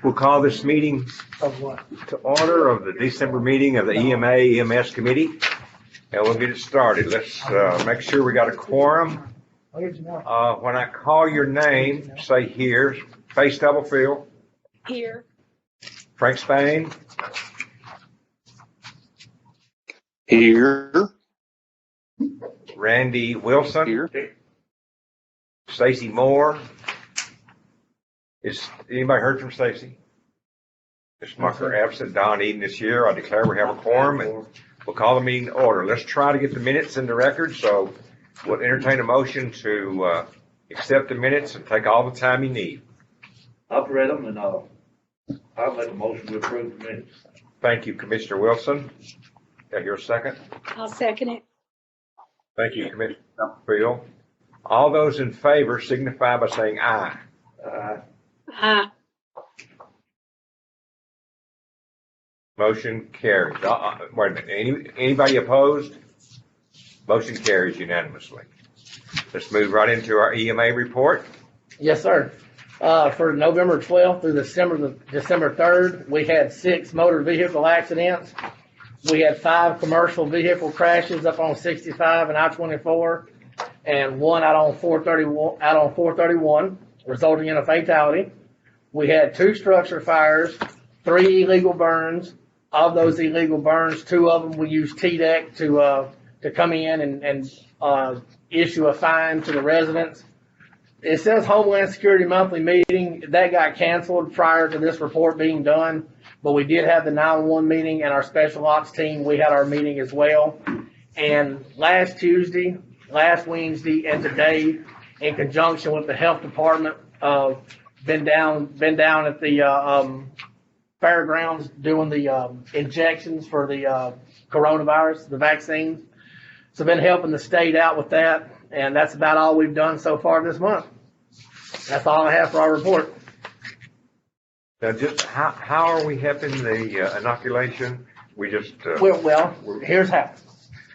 We'll call this meeting Of what? to order of the December meeting of the EMS Committee, and we'll get it started. Let's make sure we got a quorum. When I call your name, say here. Faye Stubblefield. Here. Frank Spain. Here. Randy Wilson. Here. Stacy Moore. Is anybody heard from Stacy? Ms. Mucker absent. Don Eden is here. I declare we have a quorum, and we'll call the meeting to order. Let's try to get the minutes in the record, so we'll entertain a motion to accept the minutes and take all the time you need. I've read them and I'll make a motion to approve the minutes. Thank you, Commissioner Wilson. Got your second? I'll second it. Thank you, Commissioner Stubblefield. All those in favor signify by saying aye. Aye. Motion carries. Wait a minute. Anybody opposed? Motion carries unanimously. Let's move right into our EMA report. Yes, sir. For November 12th through December 3rd, we had 6 motor vehicle accidents. We had 5 commercial vehicle crashes up on 65 and I-24, and 1 out on 431, resulting in a fatality. We had 2 structure fires, 3 illegal burns. Of those illegal burns, 2 of them we used TDEC to come in and issue a fine to the residents. It says Homeland Security monthly meeting. That got canceled prior to this report being done, but we did have the 911 meeting, and our special ops team, we had our meeting as well. And last Tuesday, last Wednesday, and today, in conjunction with the health department, been down at the fairgrounds doing the injections for the coronavirus, the vaccines. So been helping the state out with that, and that's about all we've done so far this month. That's all I have for our report. Now, just how are we helping the inoculation? We just Well, here's how.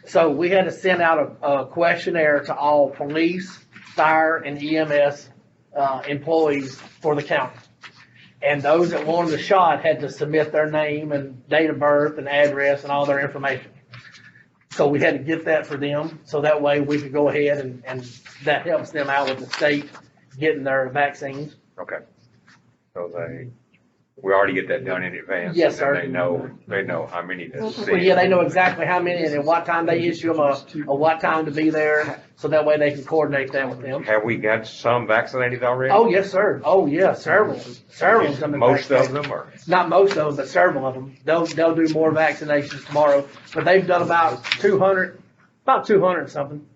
So we had to send out a questionnaire to all police, fire, and EMS employees for the county. And those that wanted the shot had to submit their name and date of birth and address and all their information. So we had to get that for them, so that way we could go ahead and that helps them out with the state getting their vaccines. okay. So we already get that done in advance. Yes, and sir. They know how many to Well, see. yeah, they know exactly how many and at what time they issue them a what time to be there, so that way they can coordinate that with them. Have we got some vaccinated already? Oh, yes, sir. Oh, yeah, several of them. Most of them, or Not most of them, but several of them. They'll do more vaccinations tomorrow, but they've done about 200 something.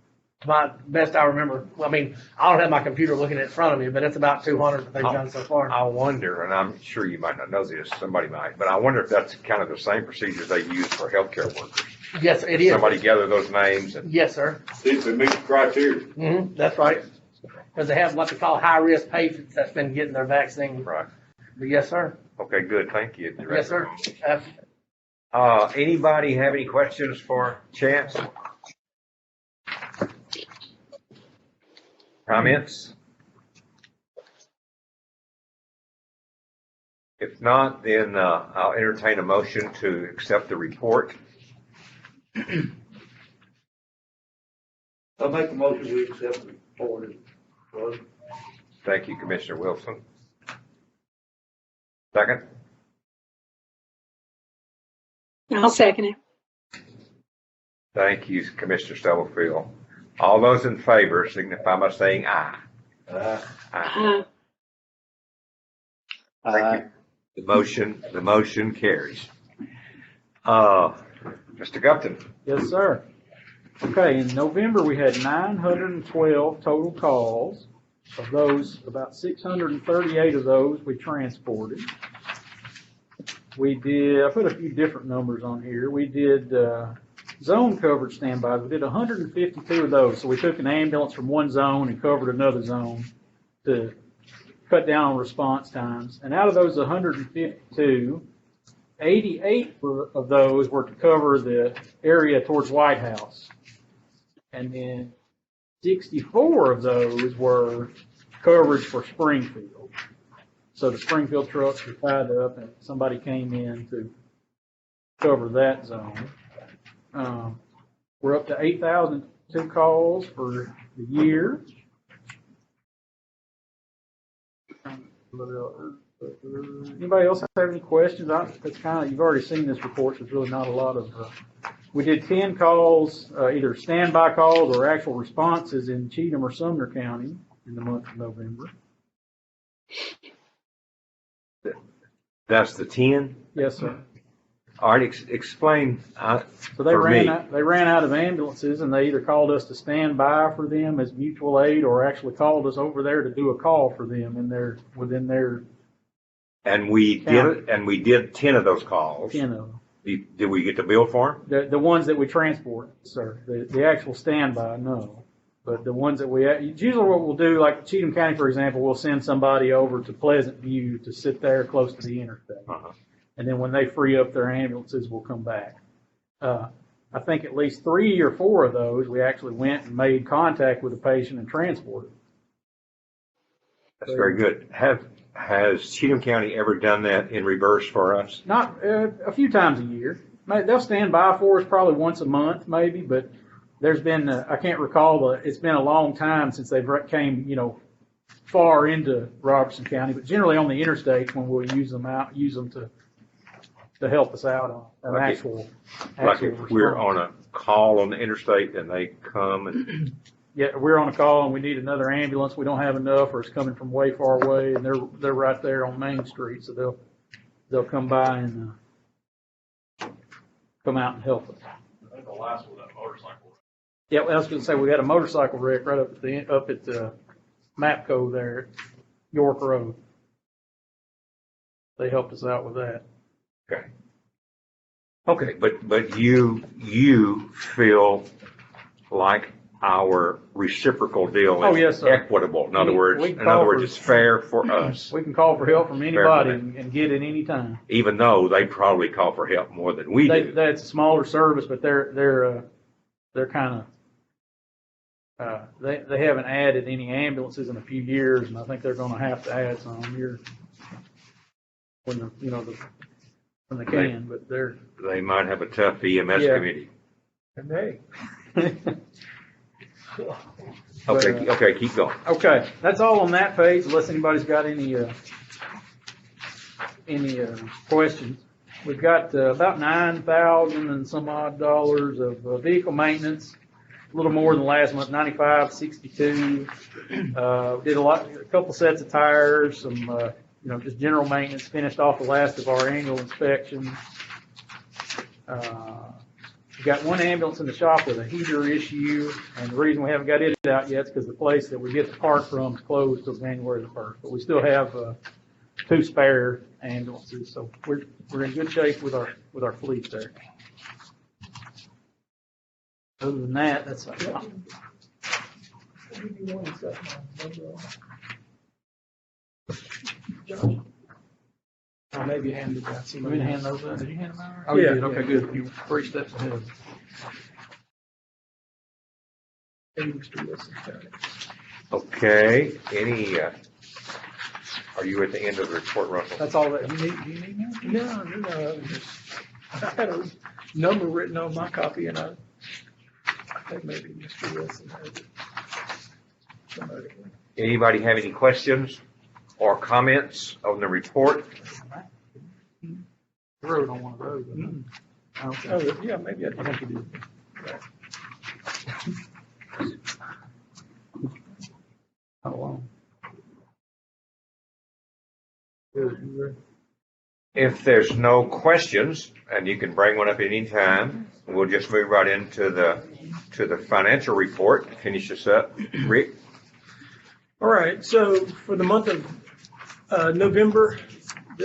To my best I remember. Well, I mean, I don't have my computer looking in front of me, but it's about 200 that they've done so far. I wonder, and I'm sure you might not know this, somebody might, but I wonder if that's kind of the same procedures they use for healthcare workers. Yes, it is. Somebody gather those names and. Yes, sir. See if they meet the criteria. That's right. Because they have what they call high-risk patients that's been getting their vaccine. Right. But yes, sir. Okay, good. Thank you, Director. Yes, sir. Anybody have any questions for Chance? Comments? If not, then I'll entertain a motion to accept the report. I'll make a motion to accept the report. Thank you, Commissioner Wilson. Second? I'll second it. Thank you, Commissioner Stubblefield. All those in favor signify by saying aye. Aye. Thank you. The motion carries. Mr. Gupton. Yes, sir. Okay, in November, we had 912 total calls. Of those, about 638 of those we transported. I put a few different numbers on here. We did zone coverage standbys. We did 152 of those. So we took an ambulance from one zone and covered another zone to cut down on response times. And out of those 152, 88 of those were to cover the area towards White House. And then 64 of those were coverage for Springfield. So the Springfield trucks were tied up and somebody came in to cover that zone. We're up to 8,002 calls for the year. Anybody else have any questions? That's kind of, you've already seen this report, so there's really not a lot of, we did 10 calls, either standby calls or actual responses in Cheatham or Sumner County in the month of November. That's the 10? Yes, sir. All right, explain, So they for me. they ran out of ambulances, and they either called us to stand by for them as mutual aid, or actually called us over there to do a call for them within their And we did it, and we did 10 of those calls. 10 of them. Did we get the bill for them? The ones that we transport, sir. The actual standby, no. But the ones that usually what we'll do, like Cheatham County, for example, we'll send somebody over to Pleasant View to sit there close to the interstate. Uh-huh. And then when they free up their ambulances, we'll come back. I think at least 3 or 4 of those, we actually went and made contact with the patient and transported. That's very good. Has Cheatham County ever done that in reverse for us? Not a few times a year. They'll stand by for us probably once a month, maybe. But there's been I can't recall, but it's been a long time since they've came far into Robertson County. But generally on the interstates when we'll use them to help us out on an actual Like if we're response. on a call on the interstate and they come and Yeah, we're on a call and we need another ambulance. We don't have enough, or it's coming from way far away, and they're right there on Main Street, so they'll come by and come out and help us. I think the last one, that motorcycle. Yeah, I was going to say we had a motorcycle wreck right up at the Mapco there at York Road. They helped us out with that. Okay, but you feel like our reciprocal deal Oh, is yes, sir. equitable. In other words, it's fair for us, We can call for help from anybody Fair for and get it any time. even though they probably call for help more than we do. That's a smaller service, but they're kind of they haven't added any ambulances in a few years, and I think they're going to have to add some here when they can. But they're They might have a tough EMS Yeah. committee. And they, Okay, keep going. okay. That's all on that page. Unless anybody's got any questions, we've got about $9,000 and some odd dollars of vehicle maintenance. A little more than last month, 95.62. Did a couple sets of tires, some just general maintenance. Finished off the last of our annual inspection. We got one ambulance in the shop with a heater issue, and the reason we haven't got it out yet is because the place that we get the part from is closed till January the 1st. But we still have 2 spare ambulances, so we're in good shape with our fleet there. Other than that, that's maybe handed that. You didn't hand those out? Did you hand them out? Oh, Yeah. you did. Okay, good. You were 3 steps ahead. Okay, are you at the end of the report, Russell? That's all that, do you need me? No, I had a number written on my copy, and I think maybe Mr. Wilson has it. Somebody. Anybody have any questions or comments on the report? Wrote on one of those. didn't I? Okay. Oh, yeah, maybe I I think you did. How long? If there's no questions, and you can bring one up any time, we'll just move right into the financial report to finish this up. Rick? All right, so for the month of November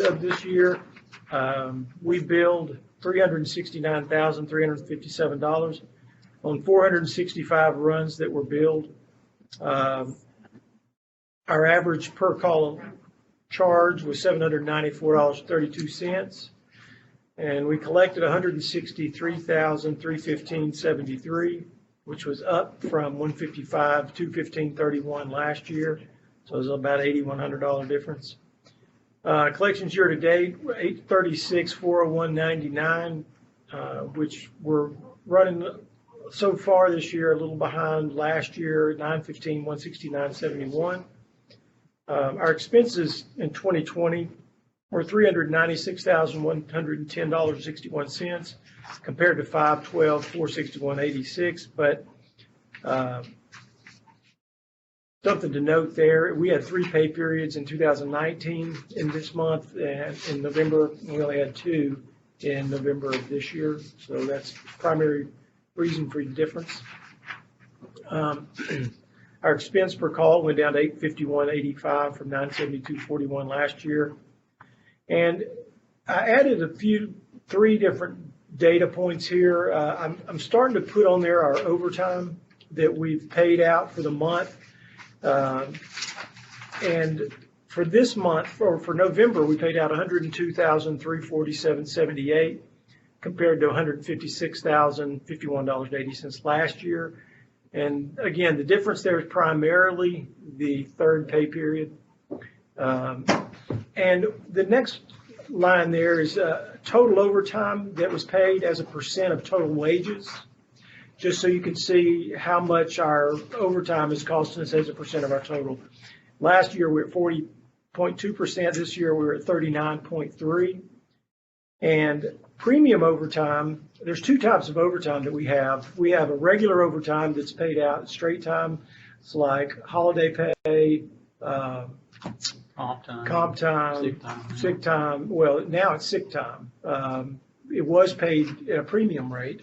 of this year, we billed $369,357 on 465 runs that were billed. Our average per call charge was $794.32, and we collected $163,315.73, which was up from $155,215.31 last year. So it was about $8,100 difference. Collections year to date, 836, 401.99, which we're running so far this year a little behind last year, 915, 169.71. Our expenses in 2020 were $396,110.61 compared to 512, 461.86. But something to note there, we had 3 pay periods in 2019 in this month, and in November, we only had 2 in November of this year. So that's the primary reason for the difference. Our expense per call went down to $851.85 from $972.41 last year. And I added 3 different data points here. I'm starting to put on there our overtime that we've paid out for the month. And for this month, or for November, we paid out $102,347.78 compared to $156,051.80 last year. And again, the difference there is primarily the 3rd pay period. And the next line there is total overtime that was paid as a percent of total wages, just so you can see how much our overtime is costing us as a percent of our total. Last year, we were at 40.2%. This year, we were at 39.3%. And premium overtime, there's 2 types of overtime that we have. We have a regular overtime that's paid out straight time. It's like holiday pay, comp time, sick time. Well, now it's sick time. It was paid at a premium rate.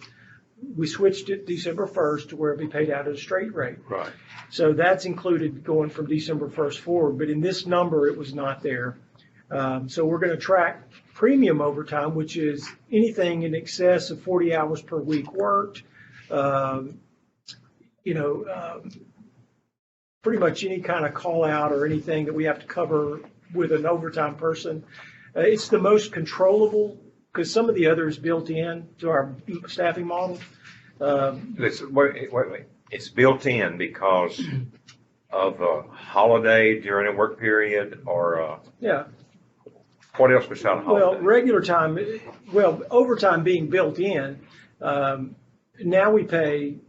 We switched it December 1st to where it'll be paid out at a straight rate. Right. So that's included going from December 1st forward. But in this number, it was not there. So we're going to track premium overtime, which is anything in excess of 40 hours per week worked. Pretty much any kind of call out or anything that we have to cover with an overtime person. It's the most controllable because some of the others built in to our staffing model. Wait. It's built in because of a holiday during a work period or Yeah. What else besides holiday? Well, regular time, overtime being built in, now we pay,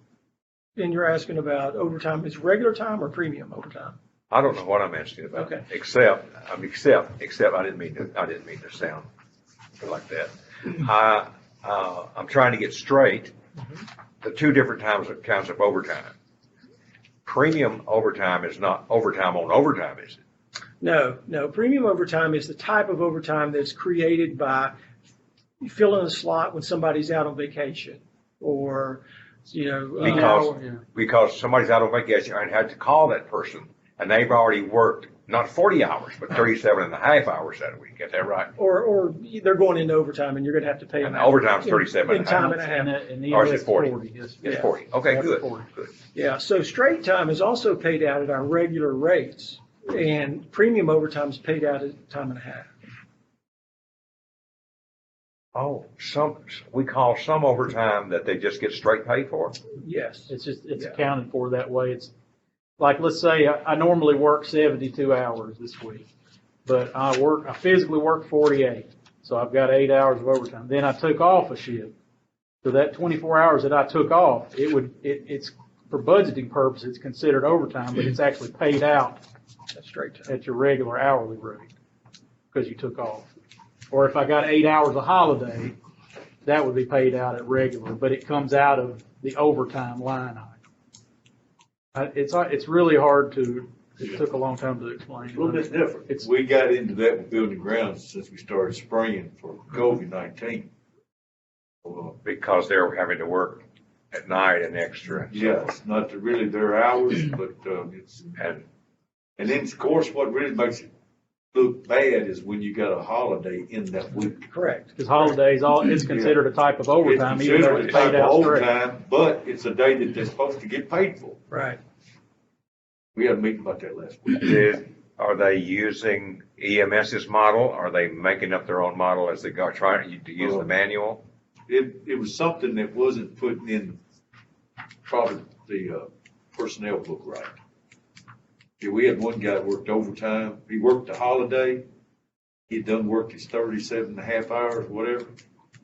and you're asking about overtime, is regular time or premium overtime? I don't know what I'm asking about. Okay. Except I didn't mean to sound like that. I'm trying to get straight the 2 different kinds of overtime. Premium overtime is not overtime on overtime, is it? No. Premium overtime is the type of overtime that's created by filling a slot when somebody's out on vacation or, Because somebody's out on vacation and had to call that person and they've already worked not 40 hours, but 37 and a half hours that week. Get that right? Or they're going into overtime and you're going to have to pay them. And overtime's 37 in time and a half. Or is it 40? It's Yeah. 40. Okay, Yeah, good. 40. Good. Yeah, so straight time is also paid out at our regular rates, and premium overtime is paid out at time and a half. Oh, we call some overtime that they just get straight pay for? Yes. It's Yeah. accounted for that way. It's like, let's say I normally work 72 hours this week, but I physically work 48. So I've got 8 hours of overtime. Then I took off a shift. So that 24 hours that I took off, it's for budgeting purposes, it's considered overtime, but it's actually paid out That's straight time. at your regular hourly rate because you took off. Or if I got 8 hours of holiday, that would be paid out at regular, but it comes out of the overtime line item. It's really hard it took a long time to explain. It's a little bit different. It's- We got into that with building grounds since we started spraying for COVID-19. Because they're having to work at night and extra. Yeah, it's not really their hours, but and then of course what really makes it look bad is when you got a holiday in that week. Correct. Because holidays, it's considered a type of overtime, even though it's paid out straight. Overtime, but it's a day that they're supposed to get paid for. Right. We had a meeting about that last week. Are they using EMS's model? Are they making up their own model as they go, trying to use the manual? It was something that wasn't put in probably the personnel book right. Yeah, we had one guy that worked overtime. He worked the holiday, he done worked his 37 and a half hours, whatever,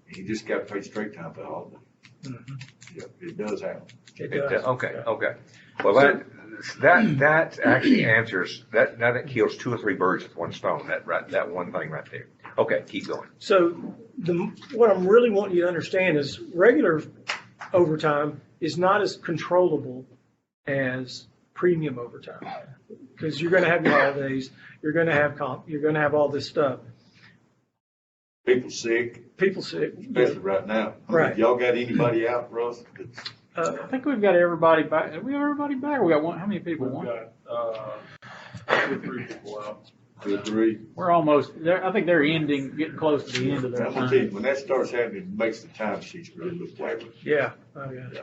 and he just got paid straight time for the holiday. Mhm. Yep, it does happen. It It- does. Okay, okay. Well, that actually answers, that kills two or three birds with one stone, that one thing right there. Okay, keep going. So what I'm really wanting you to understand is regular overtime is not as controllable as premium overtime. Because you're gonna have your holidays, you're gonna have comp, you're gonna have all this stuff. People sick, People say, especially right now. I mean, Right. Y'all got anybody out, Russ? I think we've got everybody back. Have we got everybody back? We got one, how many people? We've One? got, 2 or 3 people out. 2 or 3. We're almost, I think they're getting close to the end of their I'm gonna tell you, time. when that starts happening, it makes the time sheets really look wacky. yeah, oh, yeah.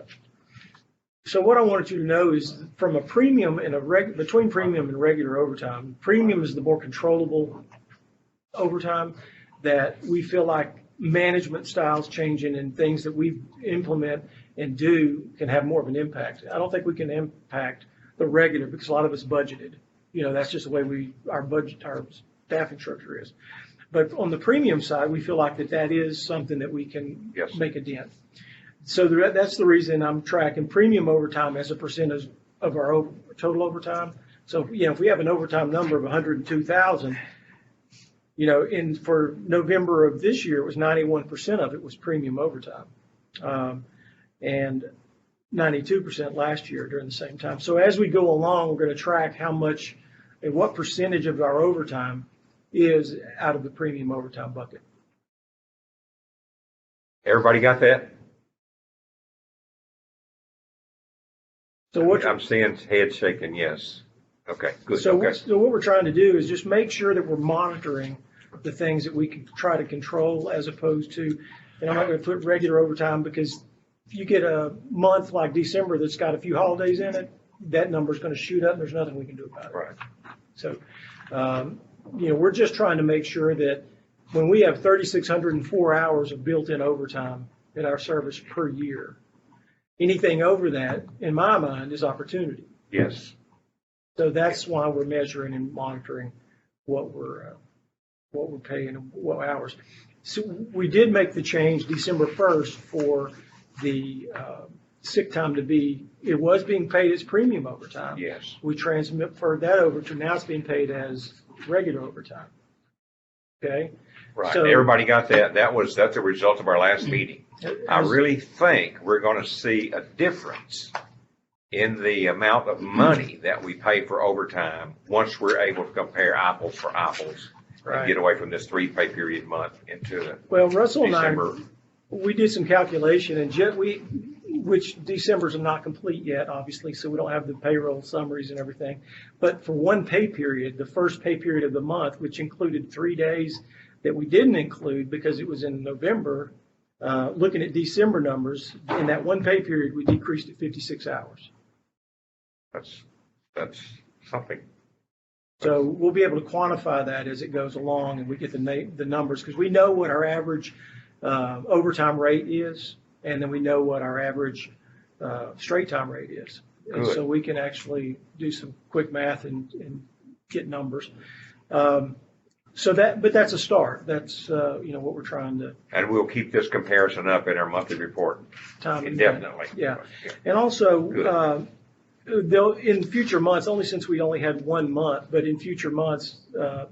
So what I wanted you to know is from a premium and between premium and regular overtime, premium is the more controllable overtime that we feel like management styles changing and things that we implement and do can have more of an impact. I don't think we can impact the regular because a lot of it's budgeted. You know, that's just the way our staffing structure is. But on the premium side, we feel like that is something that we can Yes. make a dent. So that's the reason I'm tracking premium overtime as a percentage of our total overtime. So, if we have an overtime number of 102,000, for November of this year, it was 91% of it was premium overtime. And 92% last year during the same time. So as we go along, we're going to track how much and what percentage of our overtime is out of the premium overtime bucket. Everybody got that? So what I'm seeing head shaking, yes. Okay, good, So okay. what we're trying to do is just make sure that we're monitoring the things that we can try to control as opposed to, and I'm not going to put regular overtime because if you get a month like December that's got a few holidays in it, that number's going to shoot up and there's nothing we can do about it. Right. So, we're just trying to make sure that when we have 3,604 hours of built-in overtime in our service per year, anything over that, in my mind, is opportunity. Yes. So that's why we're measuring and monitoring what we're paying and what hours. So we did make the change December 1st for the sick time it was being paid as premium overtime. Yes. We transferred that over to now it's being paid as regular overtime. Okay? Right. So- Everybody got that. That's a result of our last meeting. I As- really think we're going to see a difference in the amount of money that we pay for overtime once we're able to compare apples for apples and Right. get away from this 3 pay period month into Well, Russell and I, December. we did some calculation and which December's are not complete yet, obviously, so we don't have the payroll summaries and everything. But for one pay period, the first pay period of the month, which included 3 days that we didn't include because it was in November, looking at December numbers, in that one pay period, we decreased it 56 hours. That's something. So we'll be able to quantify that as it goes along and we get the numbers because we know what our average overtime rate is and then we know what our average straight time rate is. And Good. so we can actually do some quick math and get numbers. But that's a start. That's, what we're trying to And we'll keep this comparison up in our monthly report time. indefinitely. Yeah. And also, in future months, only since we only had 1 month, but in future months,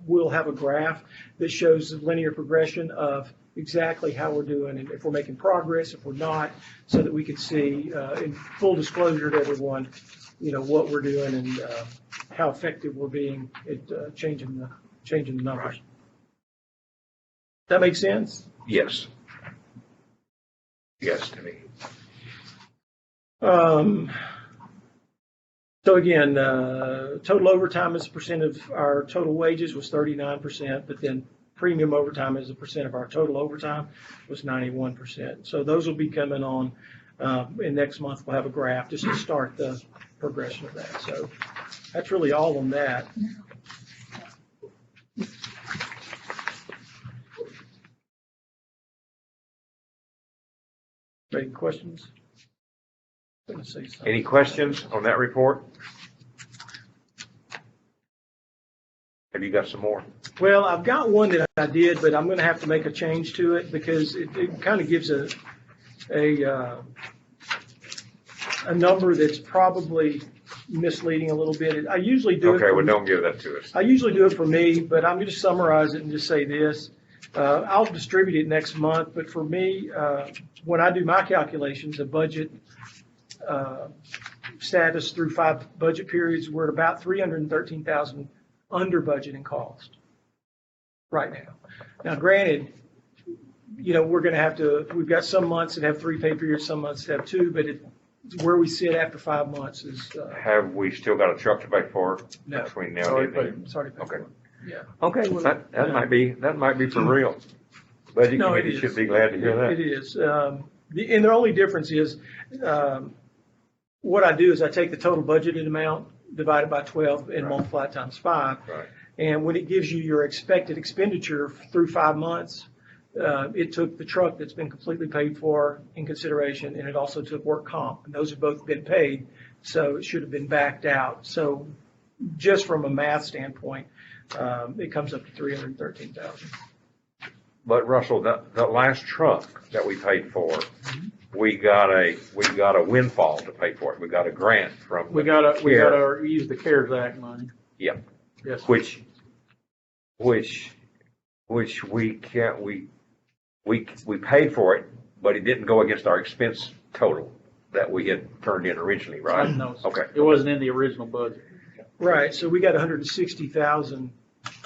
we'll have a graph that shows the linear progression of exactly how we're doing and if we're making progress, if we're not, so that we can see in full disclosure to everyone, what we're doing and how effective we're being at changing the numbers. That make sense? Yes. Yes, to me. So again, total overtime as a percent of our total wages was 39%, but then premium overtime as a percent of our total overtime was 91%. So those will be coming on, and next month we'll have a graph just to start the progression of that. So that's really all on that. Any questions? I'm gonna say something. Any questions on that report? Have you got some more? Well, I've got one that I did, but I'm gonna have to make a change to it because it kind of gives a number that's probably misleading a little bit. I usually do it. Okay, well, don't give that to us. I usually do it for me, but I'm going to summarize it and just say this. I'll distribute it next month, but for me, when I do my calculations of budget status through 5 budget periods, we're at about 313,000 under budget in cost right now. Now, granted, we're going to have to, we've got some months that have 3 pay periods, some months that have 2, but where we sit after 5 months is. Have we still got a truck to pay for No. between now and then? Sorry to pay Okay. for it. Yeah. Okay, well, that might be for real. Budget No, it committee is. should be glad to hear that. It is. And the only difference is, what I do is I take the total budgeted amount, divide it by 12, and Right. multiply it times 5. Right. And when it gives you your expected expenditure through 5 months, it took the truck that's been completely paid for in consideration, and it also took work comp, and those have both been paid, so it should have been backed out. So just from a math standpoint, it comes up to 313,000. But Russell, the last truck that we paid for, we got a windfall to pay for it. We got a grant from. We gotta use the CARES Act money. Yeah. Yes. Which we can't, we paid for it, but it didn't go against our expense total that we had turned in originally, right? No, sir. Okay. It wasn't in the original budget. Right, so we got 160,000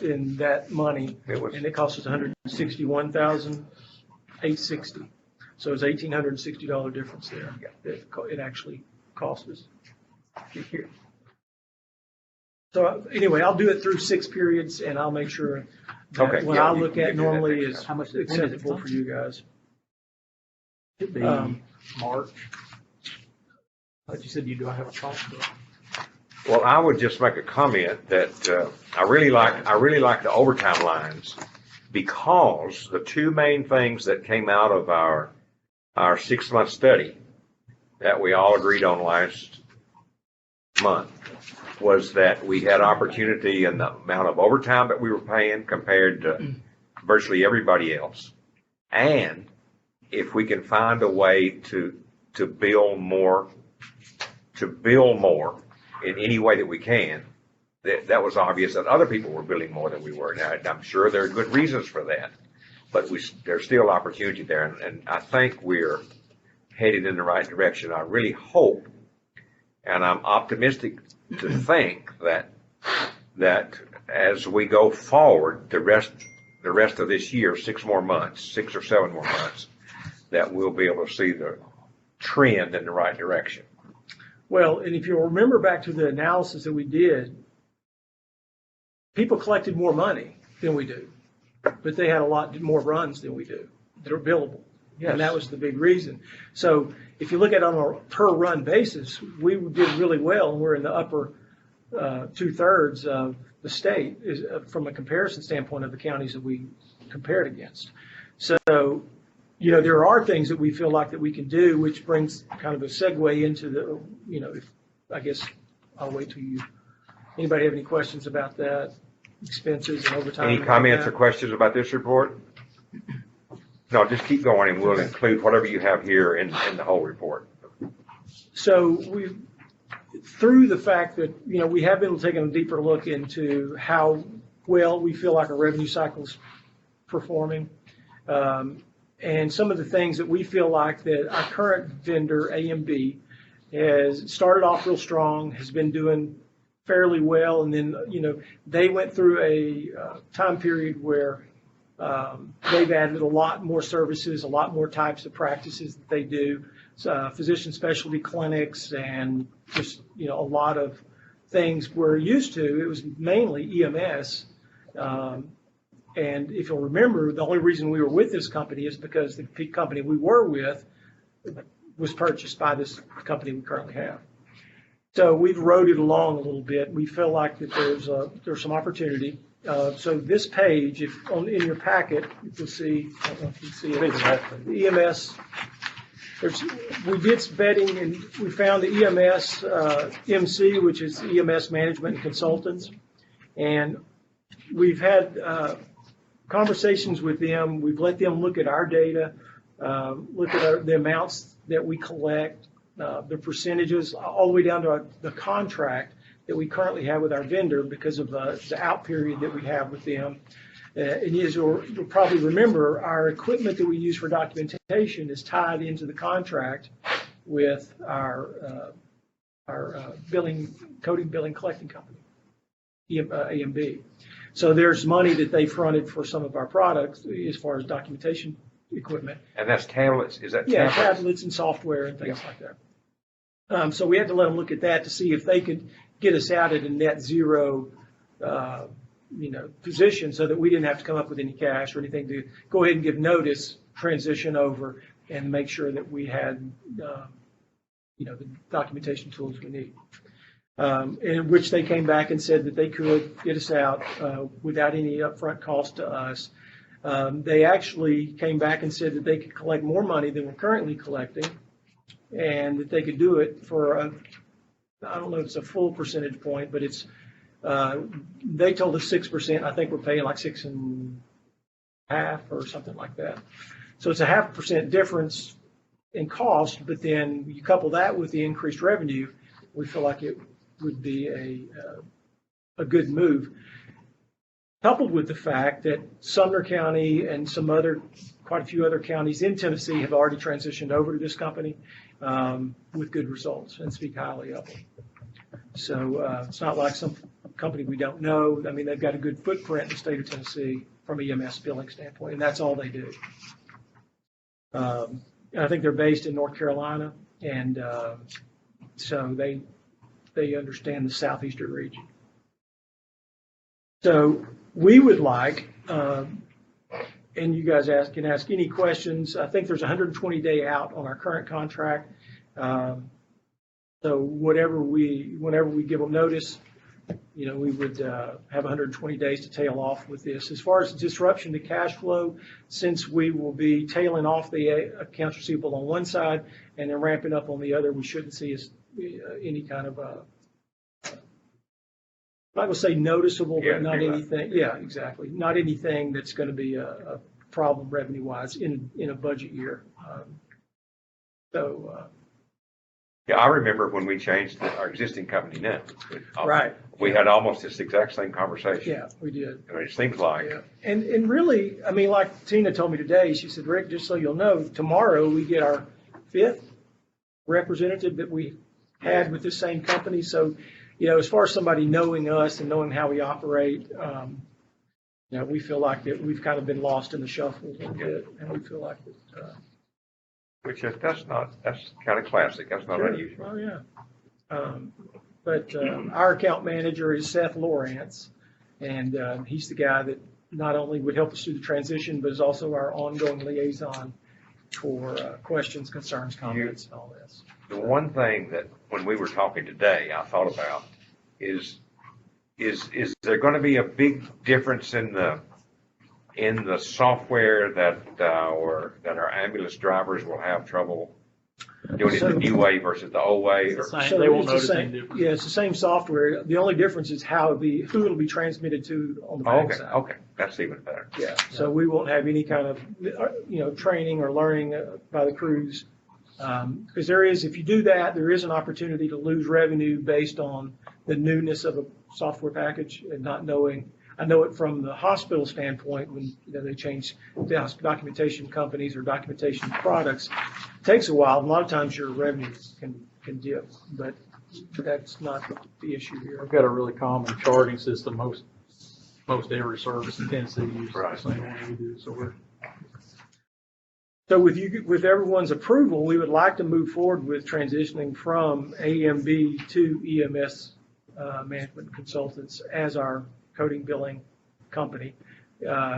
in that money, It was, and it cost us 161,860. So it's $1,860 difference there. It actually cost us. Here. So anyway, I'll do it through 6 periods, and I'll make sure Okay, that what yeah, I you look can at do that normally next is How much? acceptable for you guys. It'd be March. Like you said, do I have a cost for it? well, I would just make a comment that, I really like the overtime lines because the 2 main things that came out of our 6-month study that we all agreed on last month was that we had opportunity in the amount of overtime that we were paying compared to virtually everybody else. And if we can find a way to bill more in any way that we can, that was obvious that other people were billing more than we were. Now, I'm sure there are good reasons for that, but there's still opportunity there. And I think we're headed in the right direction. I really hope, and I'm optimistic to think that as we go forward, the rest of this year, 6 or 7 more months, that we'll be able to see the trend in the right direction. Well, and if you'll remember back to the analysis that we did, people collected more money than we do, but they had a lot more runs than we do that are billable. And that was the big reason. So if you look at it on a per run basis, we did really well, and we're in the upper 2/3 of the state from a comparison standpoint of the counties that we compared against. So, there are things that we feel like that we can do, which brings kind of a segue into the, I guess I'll wait till anybody have any questions about that, expenses and overtime? Any comments or questions about this report? No, just keep going and we'll include whatever you have here in the whole report. So through the fact that, we have been taking a deeper look into how well we feel like our revenue cycle is performing. And some of the things that we feel like that our current vendor, AMB, has started off real strong, has been doing fairly well. And then, they went through a time period where they've added a lot more services, a lot more types of practices that they do, physician specialty clinics, and just, a lot of things we're used to. It was mainly EMS. And if you'll remember, the only reason we were with this company is because the company we were with was purchased by this company we currently have. So we've rode it along a little bit. We feel like that there's some opportunity. So this page, in your packet, you can see, I don't know if you can see it, the EMS. We did some vetting, and we found the EMS MC, which is EMS Management and Consultants. And we've had conversations with them. We've let them look at our data, look at the amounts that we collect, the percentages, all the way down to the contract that we currently have with our vendor because of the out period that we have with them. And as you'll probably remember, our equipment that we use for documentation is tied into the contract with our coding, billing, collecting company, EMB. So there's money that they fronted for some of our products as far as documentation equipment. And that's tablets, is that Yeah, tablets? tablets and software and things like that. So we had to let them look at that to see if they could get us out at a net zero, position, so that we didn't have to come up with any cash or anything to go ahead and give notice, transition over, and make sure that we had, the documentation tools we need. In which they came back and said that they could get us out without any upfront cost to us. They actually came back and said that they could collect more money than we're currently collecting, and that they could do it for I don't know if it's a full percentage point, but it's they told us 6%. I think we're paying like 6.5% or something like that. So it's a 0.5% difference in cost, but then you couple that with the increased revenue, we feel like it would be a good move. Coupled with the fact that Sumner County and quite a few other counties in Tennessee have already transitioned over to this company with good results and speak highly of them. So it's not like some company we don't know. I mean, they've got a good footprint in the state of Tennessee from EMS billing standpoint, and that's all they do. I think they're based in North Carolina, and so they understand the southeastern region. So we would like, and you guys can ask any questions. I think there's 120-day out on our current contract. So whenever we give them notice, we would have 120 days to tail off with this. As far as disruption to cash flow, since we will be tailing off the accounts receivable on one side and then ramping up on the other, we shouldn't see any kind of I'm not going to say noticeable, but not anything. Yeah, exactly. Not anything that's going to be a problem revenue-wise in a budget year. Yeah, I remember when we changed our existing company now. Right. We had almost this exact same conversation. Yeah, we did. I mean, it seems like. Yeah. And really, I mean, like Tina told me today, she said, Rick, just so you'll know, tomorrow we get our 5th representative that we had with this same company. So, as far as somebody knowing us and knowing how we operate, we feel like that we've kind of been lost in the shuffle a little bit, and we feel like it. That's kind of classic. That's not unusual. Oh, yeah. But our account manager is Seth Lawrence, and he's the guy that not only would help us through the transition, but is also our ongoing liaison for questions, concerns, comments, and all this. The one thing that when we were talking today, I thought about is there going to be a big difference in the software that our ambulance drivers will have trouble doing it the new way versus the old way? They won't notice any difference. Yeah, it's the same software. The only difference is who it'll be transmitted to on the backside. Okay, that's even better. Yeah, so we won't have any kind of, training or learning by the crews. Because if you do that, there is an opportunity to lose revenue based on the newness of a software package and not knowing. I know it from the hospital standpoint when they change documentation companies or documentation products. It takes a while. A lot of times your revenue can dip, but that's not the issue here. We've got a really common charting system. Most every service in Tennessee uses the same one we do. So with everyone's approval, we would like to move forward with transitioning from AMB to EMS Management Consultants as our coding billing company.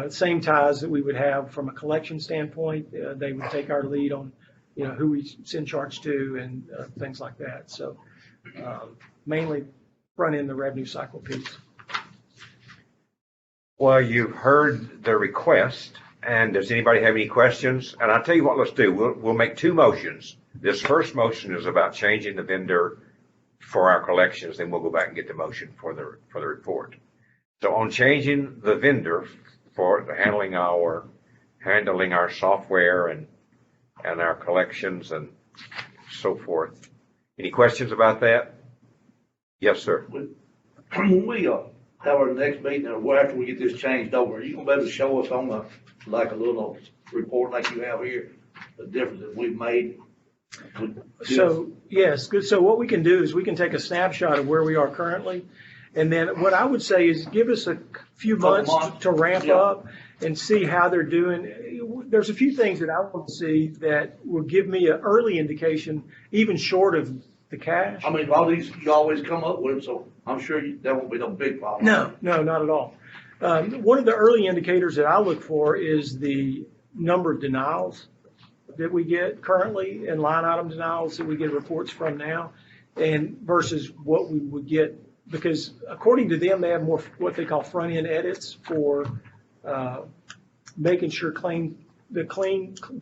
Same ties that we would have from a collection standpoint. They would take our lead on, who we send charge to and things like that. So mainly run in the revenue cycle piece. Well, you've heard the request, and does anybody have any questions? And I'll tell you what, let's do. We'll make 2 motions. This first motion is about changing the vendor for our collections, then we'll go back and get the motion for the report. So on changing the vendor for handling our software and our collections and so forth. Any questions about that? Yes, sir. When we have our next meeting, or after we get this changed over, you gonna be able to show us on like a little report like you have here, the difference that we've made? So, yes, good. So what we can do is we can take a snapshot of where we are currently. And then what I would say is give us a few months to ramp up and see how they're doing. There's a few things that I want to see that will give me an early indication, even short of the cash. I mean, all these you always come up with, so I'm sure there won't be no big problem. No, not at all. One of the early indicators that I look for is the number of denials that we get currently and line item denials that we get reports from now, and versus what we would get, because according to them, they have more what they call front end edits for making sure the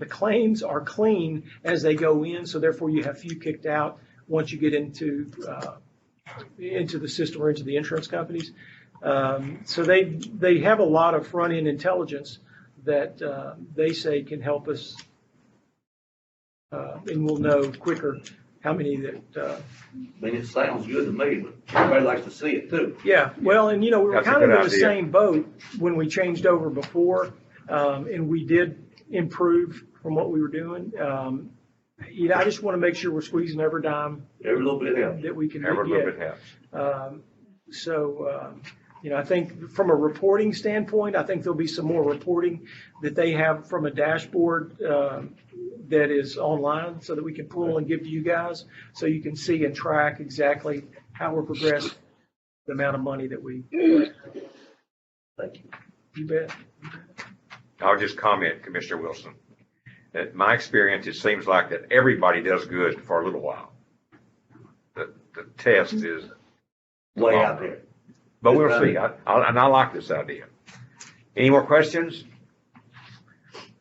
claims are clean as they go in. So therefore you have few kicked out once you get into the system or into the insurance companies. So they have a lot of front end intelligence that they say can help us, and we'll know quicker how many that. I mean, it sounds good to me, but everybody likes to see it too. Yeah, well, and we were That's a kind of good in the idea. same boat when we changed over before, and we did improve from what we were doing. I just want to make sure we're squeezing every dime Every little bit helps. that we can Every little get. bit helps. I think from a reporting standpoint, I think there'll be some more reporting that they have from a dashboard that is online so that we can pull and give to you guys so you can see and track exactly how we're progressing, the amount of money that we. Thank you. You bet. I'll just comment, Commissioner Wilson, that my experience, it seems like that everybody does good for a little while. The test is, Way out there. but we'll see. I like this idea. Any more questions?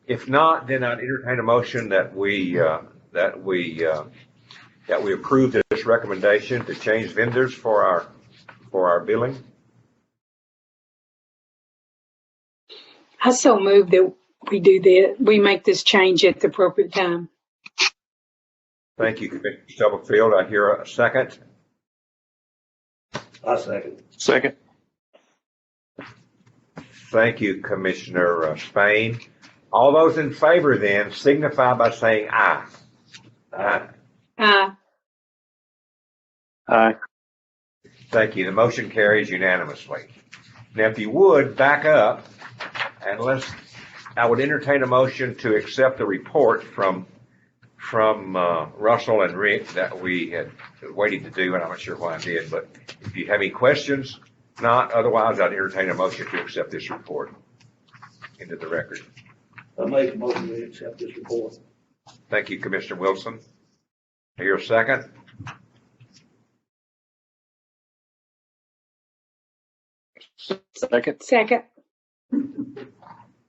If not, then I'd entertain a motion that we approve this recommendation to change vendors for our billing. I so move that we make this change at the appropriate time. Thank you, Commissioner Stubblefield. I hear a second. I second. Second. Thank you, Commissioner Spain. All those in favor then signify by saying aye. Aye. Aye. Thank you. The motion carries unanimously. Now, if you would, back up and I would entertain a motion to accept the report from Russell and Rick that we had waited to do, and I'm not sure why I did, but if you have any questions, otherwise I'd entertain a motion to accept this report into the record. I make a motion to accept this report. Thank you, Commissioner Wilson. I hear a second. Second. Second.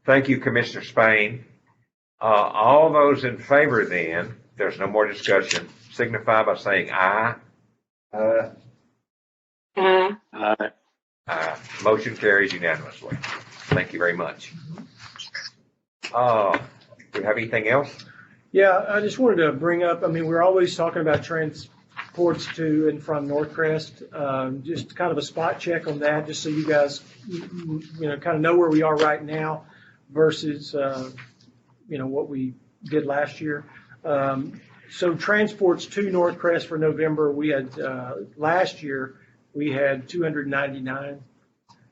Thank you, Commissioner Spain. All those in favor then, if there's no more discussion, signify by saying aye. Aye. Aye. Motion carries unanimously. Thank you very much. Do we have anything else? Yeah, I just wanted to bring up, we're always talking about transports to and from Northcrest. Just kind of a spot check on that, just so you guys, kind of know where we are right now versus, what we did last year. So transports to Northcrest for November, we had, last year, we had 299.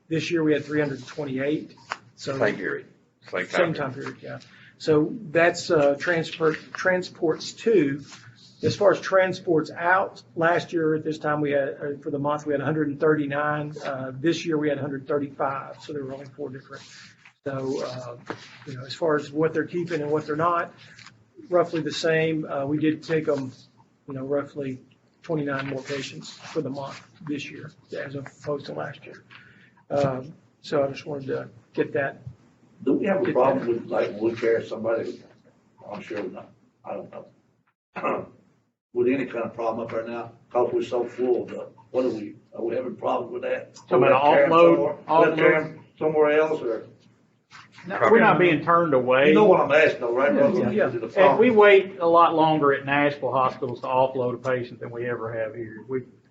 This year, we had 328. So Same period. Same time period, yeah. So that's transports to. As far as transports out, last year at this time we had, for the month, we had 139. This year we had 135, so there were only 4 different. So, as far as what they're keeping and what they're not, roughly the same. We did take them, roughly 29 more patients for the month this year as opposed to last year. So I just wanted to get that. Do we have a problem with, like, when we carry somebody? I'm sure not. I don't know. with any kind of problem up there now, cause we're so full, but what are we having problems with that? So about We have to carry 'em offload- somewhere? We have to carry 'em somewhere else, or, No, we're not being turned away. you know what I'm asking though, right? Yeah. Is it a And problem? we wait a lot longer at Nashville hospitals to offload a patient than we ever have here.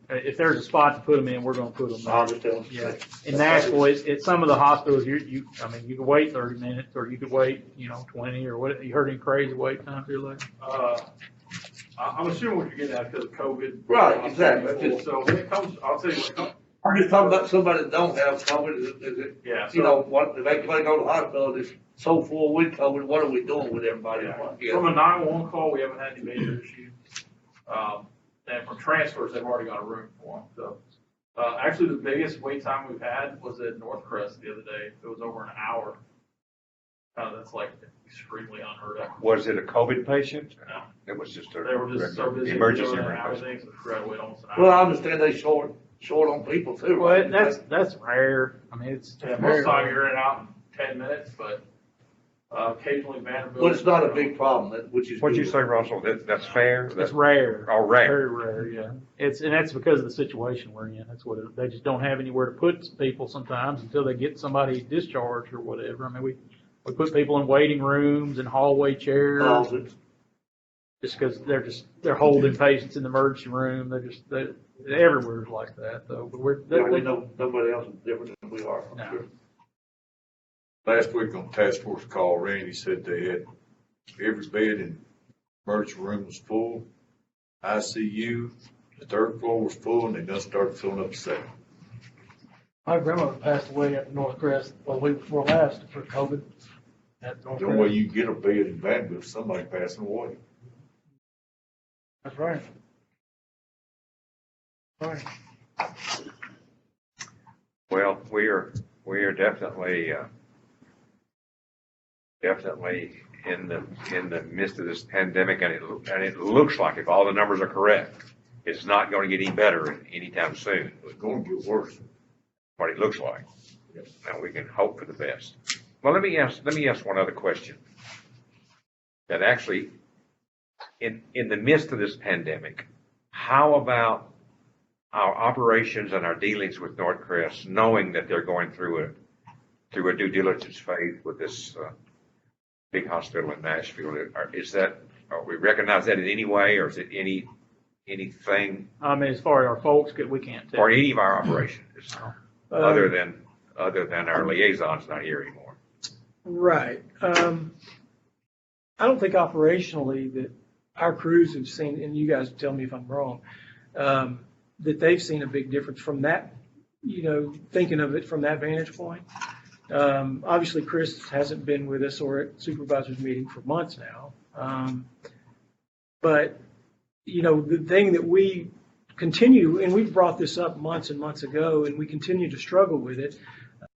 If there's a spot to put them in, we're gonna put them I there. understand. Yeah. In Nashville, at some of the hospitals, you could wait 30 minutes, or you could wait, 20, or what, you heard any crazy wait times here lately? I'm assuming what you're getting at because of COVID. Right, exactly. So when it comes, I'll tell you when it comes. I'm just talking about somebody that don't have COVID, is it, Yeah, you so, know, what, if they go to the hospital, it's so full with COVID, what are we doing with everybody? yeah. From a 911 call, we haven't had any major issues. And from transfers, they've already got a room for them. So, actually, the biggest wait time we've had was at North Crest the other day. It was over an hour. That's like extremely unheard of. Was it a COVID patient? No. It was just They were just so busy emergency doing room other patient. things, we forgot to wait almost an hour. Well, I understand they short on people too. Well, right? that's rare. I mean, it's Yeah, most very of the time rare. you're in and out in 10 minutes, but occasionally Vanderbilt. But it's not a big problem, which is. What'd you good. say, Russell? That's fair? It's That's rare. all rare. Very rare, yeah. And that's because of the situation we're in. That's what they just don't have anywhere to put people sometimes until they get somebody discharged or whatever. I mean, we put people in waiting rooms and hallway chairs Closets. just because they're holding patients in the emergency room. They're everywhere's like that though. But Yeah, we know nobody else is different than we are. I'm No. sure. Last week on task force call, Randy said they had every bed in emergency room was full, ICU, the third floor was full, and they done started filling up the second. My grandmother passed away at North Crest, well, we were last for COVID at North The only way Crest. you can get a bed in Vanderbilt, somebody passing away. That's right. Right. Well, we are definitely in the midst of this pandemic, and it looks like, if all the numbers are correct, it's not going to get any better anytime soon. It's going to get worse. What it looks like, and we can hope for the best. Well, let me ask one other question. That actually, in the midst of this pandemic, how about our operations and our dealings with North Crest, knowing that they're going through a due diligence phase with this big hospital in Nashville? Are we recognize that in any way, or is it anything I mean, as far as our folks, we can't tell. for any of our operations other than our liaisons not here anymore? Right. I don't think operationally that our crews have seen, and you guys tell me if I'm wrong, that they've seen a big difference from that, thinking of it from that vantage point. Obviously, Chris hasn't been with us or at supervisors meeting for months now. But, the thing that we continue, and we've brought this up months and months ago, and we continue to struggle with it.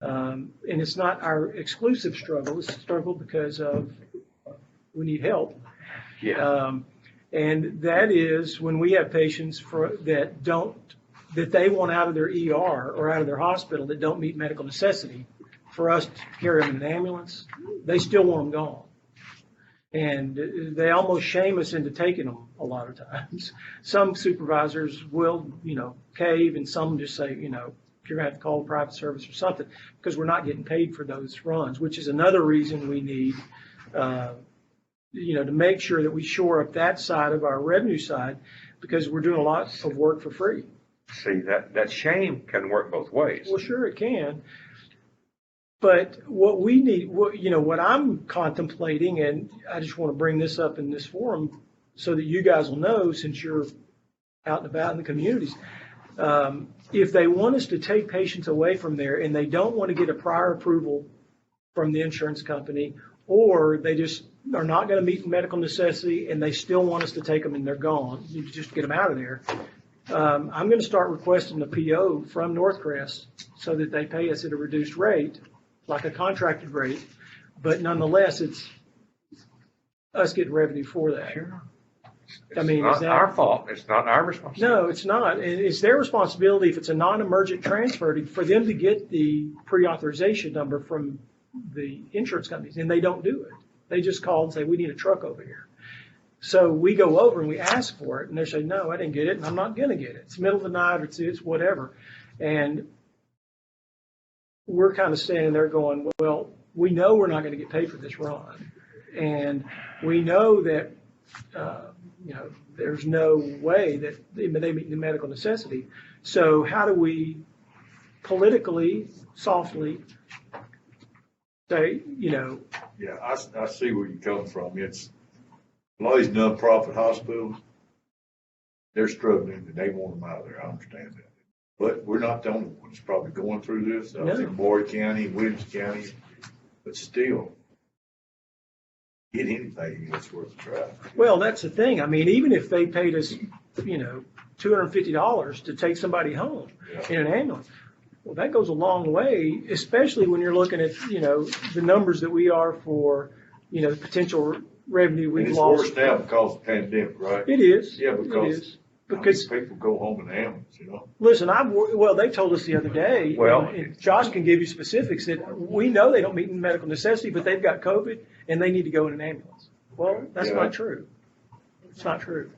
And it's not our exclusive struggle. It's a struggle because of we need help. Yeah. And that is when we have patients that they want out of their ER or out of their hospital that don't meet medical necessity for us to carry them in an ambulance, they still want them gone. And they almost shame us into taking them a lot of times. Some supervisors will, cave, and some just say, you're going to have to call a private service or something because we're not getting paid for those runs, which is another reason we need, to make sure that we shore up that side of our revenue side because we're doing a lot of work for free. See, that shame can work both ways. Well, sure it can. But what we need, what I'm contemplating, and I just want to bring this up in this forum so that you guys will know since you're out and about in the communities. If they want us to take patients away from there and they don't want to get a prior approval from the insurance company, or they just are not going to meet medical necessity and they still want us to take them and they're gone, you just get them out of there. I'm going to start requesting the PO from North Crest so that they pay us at a reduced rate, like a contracted rate, but nonetheless, it's us getting revenue for that. Sure. I mean, It's is not that our fault. It's not our responsibility. No, it's not. And it's their responsibility if it's a non-emergent transfer for them to get the pre-authorization number from the insurance companies, and they don't do it. They just call and say, we need a truck over here. So we go over and we ask for it, and they say, no, I didn't get it, and I'm not gonna get it. It's middle of the night, or it's whatever. And we're kind of standing there going, well, we know we're not gonna get paid for this run. And we know that, there's no way that they meet the medical necessity. So how do we politically, softly say, Yeah, I see where you're coming from. It's, a lot of these nonprofit hospitals, they're struggling and they want them out of there. I understand that. But we're not the only ones probably going through this. I was in Boyd County, Williams County, but still, get anything, it's worth a try. well, that's the thing. I mean, even if they paid us, $250 to take somebody home in an ambulance, well, that goes a long way, especially when you're looking at, the numbers that we are for, the potential revenue And we've it's lost. worse now because of the pandemic, right? It is. Yeah, It because is. Because, people go home in ambulance, listen, well, they told us the other day, Well- and Josh can give you specifics, that we know they don't meet medical necessity, but they've got COVID and they need to go in an ambulance. Well, that's Yeah. not true. It's not true.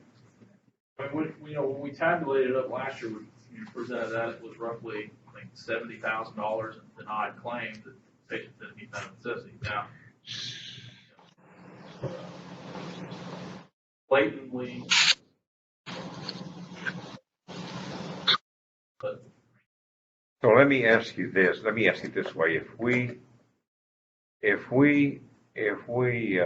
I mean, when we tabulated it up last year, we presented that, it was roughly, I think, $70,000 in denied claims that patients didn't meet medical necessity. Now, blatantly, but So let me ask you this, way, if we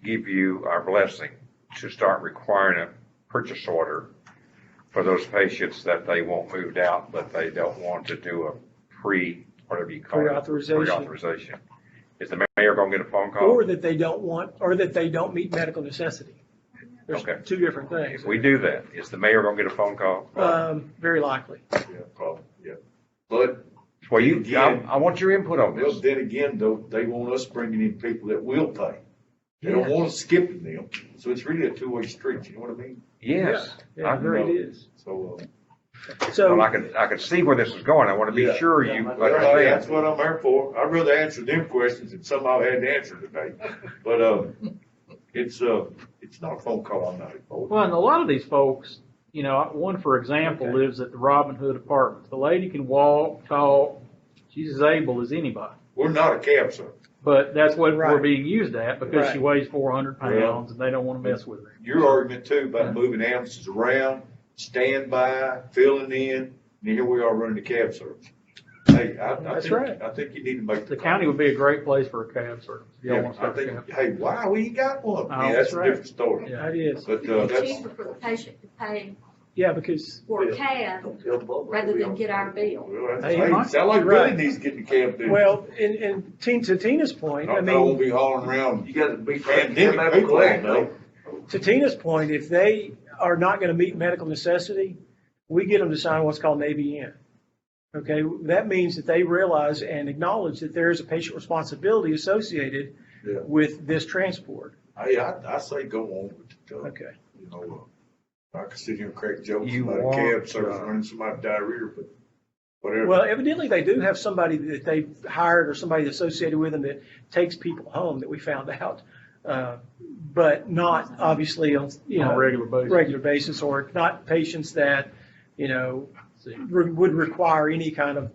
give you our blessing to start requiring a purchase order for those patients that they want moved out, but they don't want to do a whatever you call it. Pre-authorization. Pre-authorization. Is the mayor gonna get a phone call? Or that they don't meet medical necessity. There's Okay. two different things. If we do that, is the mayor gonna get a phone call? Very likely. Yeah, probably, yeah. But Well, Again- I want your input on well, this. then again, though, they want us bringing in people that will pay. They don't want us skipping them. So it's really a two-way street, you know what I mean? Yes, Yeah, I agree. it is. So, So, Well, I can see where this is going. I want to be Yeah. sure yeah, you that's understand. what I'm here for. I'd rather answer them questions than somehow had to answer today. But, it's not a phone call, I'm not opposed. Well, and a lot of these folks, one, for example, lives at the Robin Hood Apartments. The lady can walk, talk, she's as able as anybody. We're not a cab service. But that's what we're Right. being used at because she Right. weighs 400 pounds and they don't want to mess with her. Your argument too about moving ambulances around, standby, filling in, and here we are running the cab service. Hey, That's right. I think you need to make. The county would be a great place for a cab service. If y'all Yeah, want to I start a think, cab. hey, wow, we ain't got one. Oh, Yeah, that's that's a right. different story. Yeah. that is. But, It's that's, cheaper for the patient to pay Yeah, because, for a cab rather than get our bill. well, Hey, hey, Mike, sound like you're Billy right. needs to get in the cab too. well, and to Tina's point, I I won't mean, be hauling around You gotta be. pandemic people all day. to Tina's point, if they are not going to meet medical necessity, we get them to sign what's called an ABN. Okay, that means that they realize and acknowledge that there is a patient responsibility associated Yeah. with this transport. Hey, I say go on with it. Okay. I could sit here and crack jokes You about a want, cab service running somebody's diarrhea, but whatever. Well, evidently they do have somebody that they've hired or somebody associated with them that takes people home that we found out. But not obviously on, On a regular basis. regular basis, or not patients that, would require any kind of,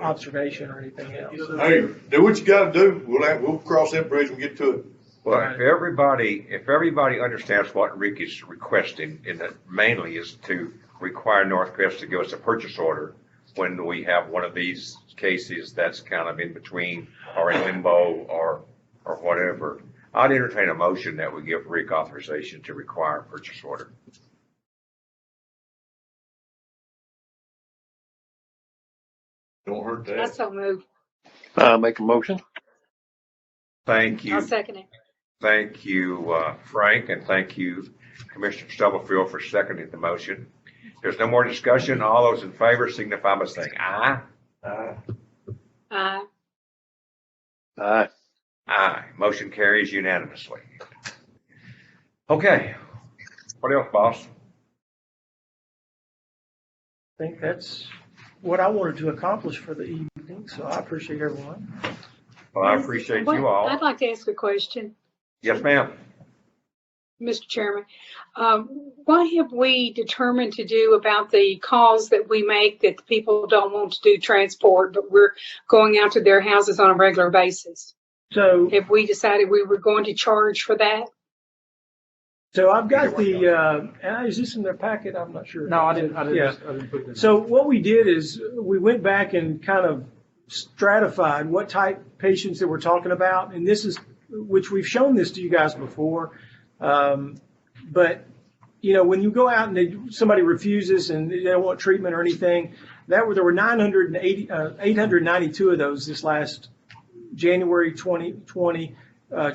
observation or anything else. Hey, do what you gotta do. We'll cross that bridge when we get to it. Well, if everybody understands what Rick is requesting, and that mainly is to require Northcrest to give us a purchase order when we have one of these cases that's kind of in between or in limbo or whatever, I'd entertain a motion that we give Rick authorization to require a purchase order. Don't hurt I that. so move. Make a motion. Thank you. I'll second it. Thank you, Frank, and thank you, Commissioner Stubblefield, for seconding the motion. There's no more discussion. All those in favor signify by saying aye. Aye. Aye. Aye. Motion carries unanimously. Okay. What else, boss? I think that's what I wanted to accomplish for the evening, so I appreciate everyone. Well, I appreciate you all. I'd like to ask a question. Yes, ma'am. Mr. Chairman, what have we determined to do about the calls that we make that the people don't want to do transport, but we're going out to their houses on a regular basis? So, Have we decided we were going to charge for that? so I've got the, is this in their packet? I'm not sure. No, I didn't Yeah. put that. So what we did is we went back and kind of stratified what type patients that we're talking about. And this is, which we've shown this to you guys before. But, you know, when you go out and somebody refuses and they don't want treatment or anything, there were 892 of those this last January 2020,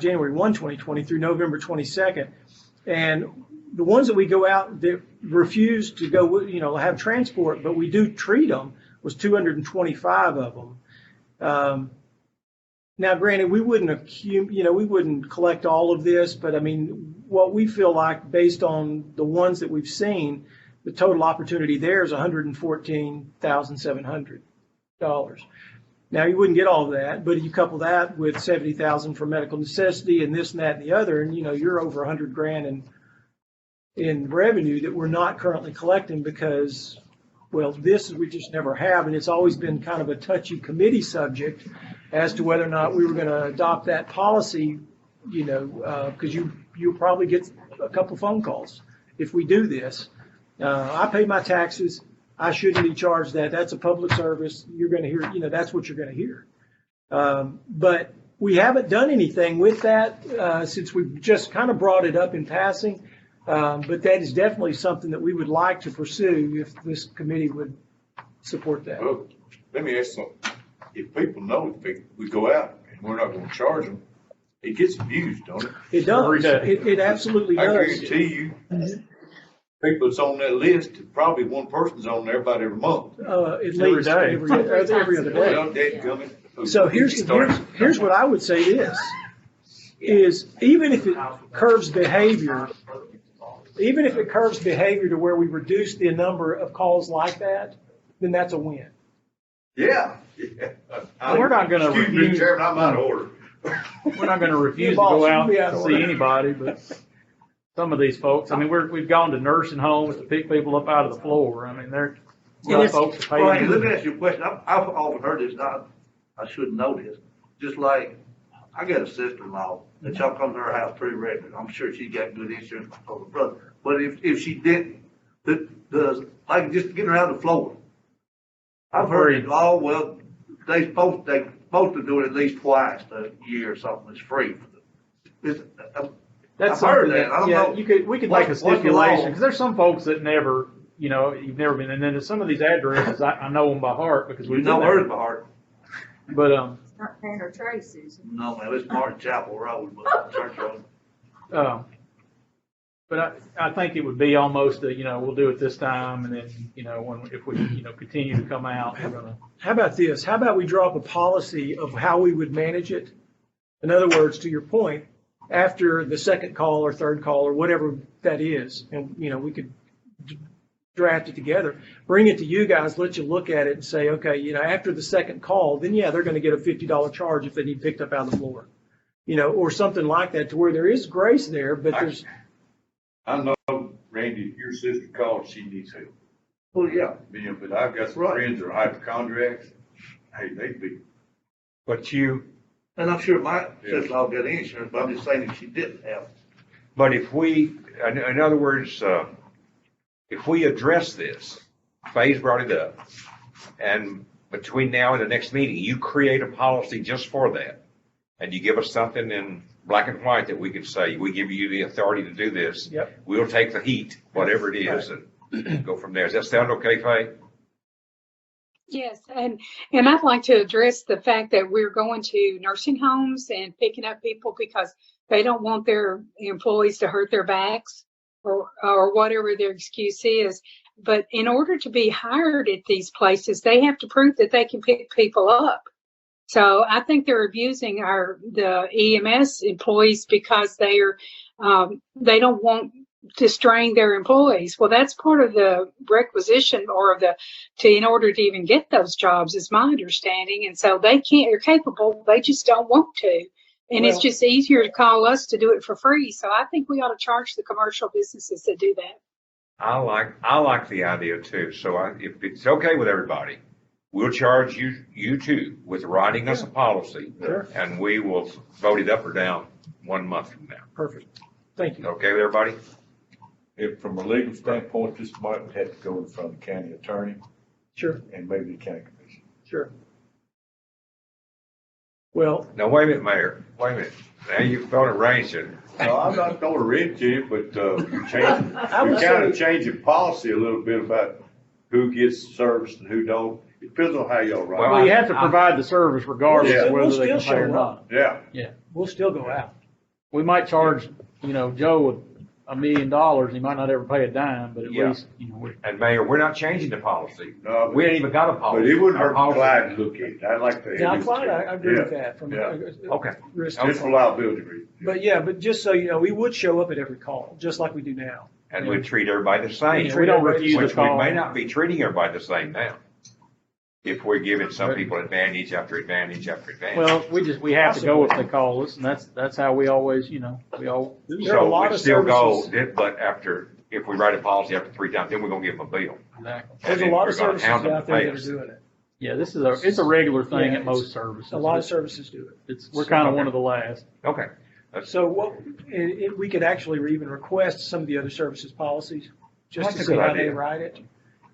January 1, 2020 through November 22nd. And the ones that we go out that refuse to go, you know, have transport, but we do treat them, was 225 of them. Now, granted, we wouldn't we wouldn't collect all of this, but I mean, what we feel like based on the ones that we've seen, the total opportunity there is $114,700. Now, you wouldn't get all of that, but you couple that with $70,000 for medical necessity and this and that and the other, and you know, you're over $100,000 in revenue that we're not currently collecting because, well, this we just never have, and it's always been kind of a touchy committee subject as to whether or not we were going to adopt that policy, you know, because you'll probably get a couple phone calls if we do this. I pay my taxes. I shouldn't be charged that. That's a public service. You're going to hear, you know, that's what you're going to hear. But we haven't done anything with that since we've just kind of brought it up in passing. But that is definitely something that we would like to pursue if this committee would support that. Well, let me ask something. If people know if we go out and we're not gonna charge them, it gets abused, don't it? It does. It absolutely I does. guarantee you, people that's on that list, probably one person's on there about every month. At least Every day. every other day. Well, dadgummit. So here's what I would say is even if it curbs behavior, to where we reduce the number of calls like that, then that's a win. Yeah. We're not gonna Excuse me, refuse- Chairman, I'm out of order. We're not gonna refuse to boss, go you out be out to of see order. anybody, but some of these folks, I mean, we've gone to nursing homes to pick people up out of the floor. I mean, they're, it's- folks are Well, hey, paying. let me ask you a question. I've often heard this, I shouldn't know this. Just like, I got a sister-in-law that y'all come to her house pretty regularly. I'm sure she got good insurance for her brother. But if she didn't, like just getting her out of the floor. I've heard it, oh, well, they supposed to do it at least twice a year or something. It's free. That's I've heard something that. I don't yeah, know. we could What- make a what's the law? stipulation, because there's some folks that never, you know, you've never been, and then there's some of these addresses, I know them by heart because We we've know been hers there. by heart. But, Not paying her traces. No, man, it's Martin Chapel Road, but Church Road. but I think it would be almost a, you know, we'll do it this time, and then, you know, if we, you know, continue to come out, we're gonna. How about this? How about we draw up a policy of how we would manage it? In other words, to your point, after the second call or third call or whatever that is, and, you know, we could draft it together, bring it to you guys, let you look at it and say, okay, you know, after the second call, then yeah, they're going to get a $50 charge if they need picked up out of the floor, you know, or something like that, to where there is grace there, but there's. I know, Randy, if your sister calls, she needs help. Well, yeah. Yeah, but I've got some friends that are hypochondriacs. Hey, they'd be. But And I'm sure my sister-in-law got insurance, but I'm just saying if she didn't have. But if we, in other words, if we address this, Faye's brought it up, and between now and the next meeting, you create a policy just for that, and you give us something in black and white that we could say, we give you the authority to do this. Yep. We'll take the heat, whatever it is, and go from there. Does that sound okay, Faye? Yes, and I'd like to address the fact that we're going to nursing homes and picking up people because they don't want their employees to hurt their backs or whatever their excuse is. But in order to be hired at these places, they have to prove that they can pick people up. So I think they're abusing the EMS employees because they don't want to strain their employees. Well, that's part of the requisition in order to even get those jobs is my understanding. And so they're capable, they just don't want to. And it's Well- just easier to call us to do it for free. So I think we ought to charge the commercial businesses that do that. I like the idea too. So if it's okay with everybody, we'll charge you too with writing us a policy. Sure. And we will vote it up or down 1 month from now. Perfect. Thank you. Okay with everybody? If from a legal standpoint, this might have to go in front of the county attorney Sure, and maybe the county commission. sure. Well, Now, wait a minute, Mayor. Wait a minute. Now you've thrown a wrench in. No, I'm not throwing a wrench in it, but, you're changing, I would you're kind of say- changing policy a little bit about who gets service and who don't. It depends on how y'all Well, run. Well, you have to provide the service regardless Yeah. of We'll whether they still can pay or show not. up. Yeah, we'll still go out. We might charge, Joe $1 million. He might not ever pay a dime, but at Yeah. least, we're. And Mayor, we're not changing the policy. no, We ain't even got a but policy. it wouldn't Our hurt policy- Clyde to look at it. I'd like to. Now, Clyde, I agree with that from Yeah. Okay. risk. Just for liability reasons. But just so you know, we would show up at every call, just like we do now. And we treat everybody the same. We don't refuse to Which we call. may not be treating everybody the same now. If we're giving some people advantage after advantage after advantage. Well, we have to go if they call us, and that's how we always, we all. There are a So lot we of still go, services. but if we write a policy after 3 times, then we're gonna give them a bill. Exactly. There's a And lot we're of gonna services hound them to out there pay that are us. doing it. Yeah, it's a regular thing Yeah, at most services. A lot of services do it. We're kind of one of the last. Okay. So we could actually even request some of the other services policies, just to That's a see good how they idea. write it.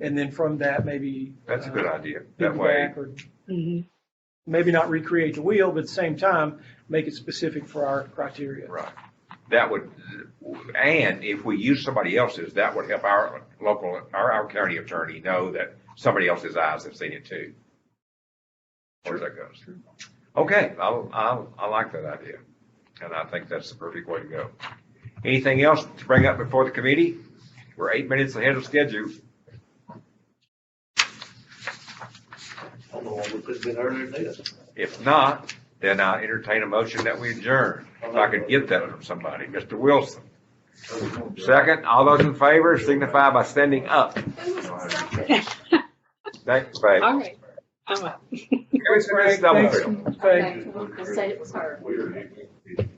And then from that, maybe. That's a good idea. That way, piggyback or maybe not recreate the wheel, but at the same time, make it specific for our criteria. right. That would, and if we use somebody else's, that would help our county attorney know that somebody else's eyes have seen it too. Where that goes. Okay, I like that idea. And I think that's the perfect way to go. Anything else to bring up before the committee? We're 8 minutes ahead of schedule. I don't know why we could've been earlier than this. If not, then I entertain a motion that we adjourn. If I could get that from somebody. Mr. Wilson. Second, all those in favor signify by standing up. Thanks, babe. All right. All right. Thanks, Thanks, Craig. I said it was her.